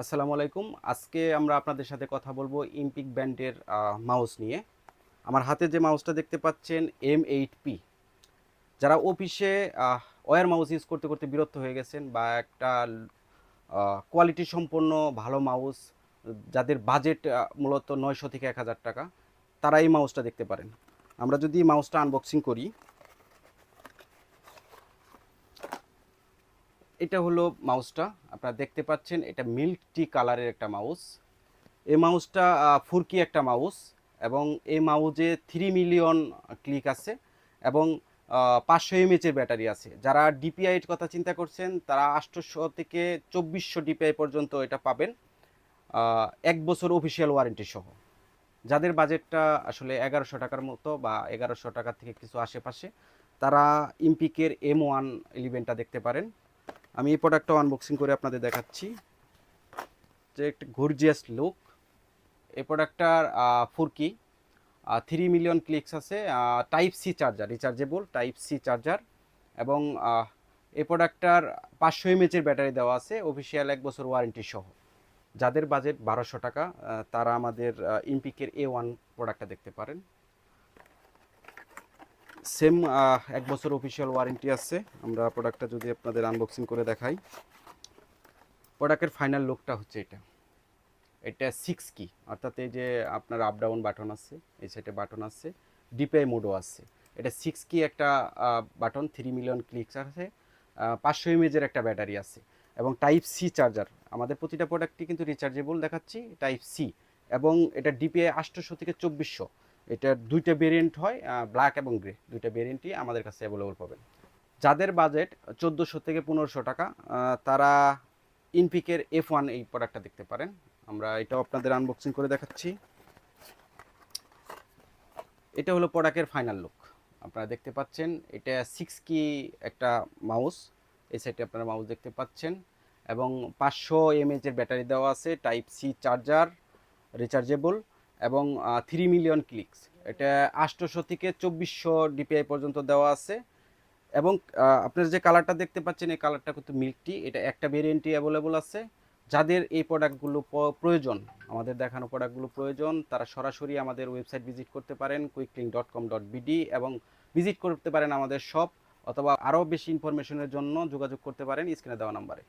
আসসালামু আলাইকুম। আজকে আমরা আপনাদের সাথে কথা বলবো ইমপিক ব্র্যান্ডের মাউস নিয়ে। আমার হাতে যে মাউসটা দেখতে পাচ্ছেন M8P। যারা অফিসে ওয়্যার মাউস ইউজ করতে করতে বিরক্ত হয়ে গেছেন বা একটা কোয়ালিটি সম্পন্ন ভালো মাউস, যাদের বাজেট মূলত 900 থেকে 1000 টাকা, তারা এই মাউসটা দেখতে পারেন। আমরা যদি মাউসটা আনবক্সিং করি, এটা হলো মাউসটা। আপনারা দেখতে পাচ্ছেন এটা মিল্ক টি কালারের একটা মাউস। এই মাউসটা ফুরকি একটা মাউস, এবং এই মাউজে 3 মিলিয়ন ক্লিক আছে, এবং 500 mAh ব্যাটারি আছে। যারা ডিপিআই এর কথা চিন্তা করছেন তারা 800 থেকে 2400 ডিপিআই পর্যন্ত এটা পাবেন, 1 বছর অফিসিয়াল ওয়ারেন্টি সহ। যাদের বাজেটটা আসলে 1100 টাকার মতো বা 1100 টাকা থেকে কিছু আশেপাশে, তারা ইমপিকের M111টা দেখতে পারেন। আমি এই প্রোডাক্টটা আনবক্সিং করে আপনাদের দেখাচ্ছি, যে একটা গর্জিয়াস লুক। এই প্রোডাক্টটার ফুরকি 3 মিলিয়ন ক্লিকস আছে, type C charger, rechargeable type C charger, এবং এই প্রোডাক্টটার 500 mAh ব্যাটারি দেওয়া আছে, অফিসিয়াল 1 বছর ওয়ারেন্টি সহ। যাদের বাজেট 1200 টাকা, তারা আমাদের ইমপিকের A1 প্রোডাক্টটা দেখতে পারেন। সেম 1 বছর অফিসিয়াল ওয়ারেন্টি আছে। আমরা প্রোডাক্টটা যদি আপনাদের আনবক্সিং করে দেখাই, প্রোডাক্টের ফাইনাল লুকটা হচ্ছে এটা। এটা 6 কি, অর্থাৎ এই যে আপনার আপ ডাউন বাটন আছে, এই সাইডে বাটন আছে, ডিপিআই মোডও আছে। এটা 6 কি একটা বাটন, 3 মিলিয়ন ক্লিকস আছে, 500 mAh একটা ব্যাটারি আছে, এবং টাইপ সি চার্জার। আমাদের প্রতিটা প্রোডাক্টই কিন্তু রিচার্জেবল দেখাচ্ছি, টাইপ সি। এবং এটা ডিপিআই 800 থেকে 2400। এটার দুইটা ভেরিয়েন্ট হয়, ব্ল্যাক এবং গ্রে, দুইটা ভেরিয়েন্টই আমাদের কাছে অ্যাভেলেবল পাবেন। যাদের বাজেট 1400 থেকে 1500 টাকা, তারা ইনপিকের F1 এই প্রোডাক্টটা দেখতে পারেন। আমরা এটাও আপনাদের আনবক্সিং করে দেখাচ্ছি। এটা হলো প্রোডাক্টের ফাইনাল লুক। আপনারা দেখতে পাচ্ছেন এটা 6 কি একটা মাউস। এই সাইডে আপনারা মাউস দেখতে পাচ্ছেন, এবং 500 mAh এর ব্যাটারি দেওয়া আছে, টাইপ সি চার্জার, রিচার্জেবল, এবং 3 মিলিয়ন ক্লিকস। এটা 800 থেকে 2400 ডিপিআই পর্যন্ত দেওয়া আছে। এবং আপনার যে কালারটা দেখতে পাচ্ছেন, এই কালারটা কিন্তু মিল্ক টি। এটা একটা ভেরিয়েন্টই অ্যাভেলেবল আছে। যাদের এই প্রোডাক্টগুলো প্রয়োজন, আমাদের দেখানো প্রোডাক্টগুলো প্রয়োজন, তারা সরাসরি আমাদের ওয়েবসাইট ভিজিট করতে পারেন quicklink.com.bd, এবং ভিজিট করতে পারেন আমাদের শপ, অথবা আরও বেশি ইনফরমেশনের জন্য যোগাযোগ করতে পারেন স্ক্রিনে দেওয়া নাম্বারে।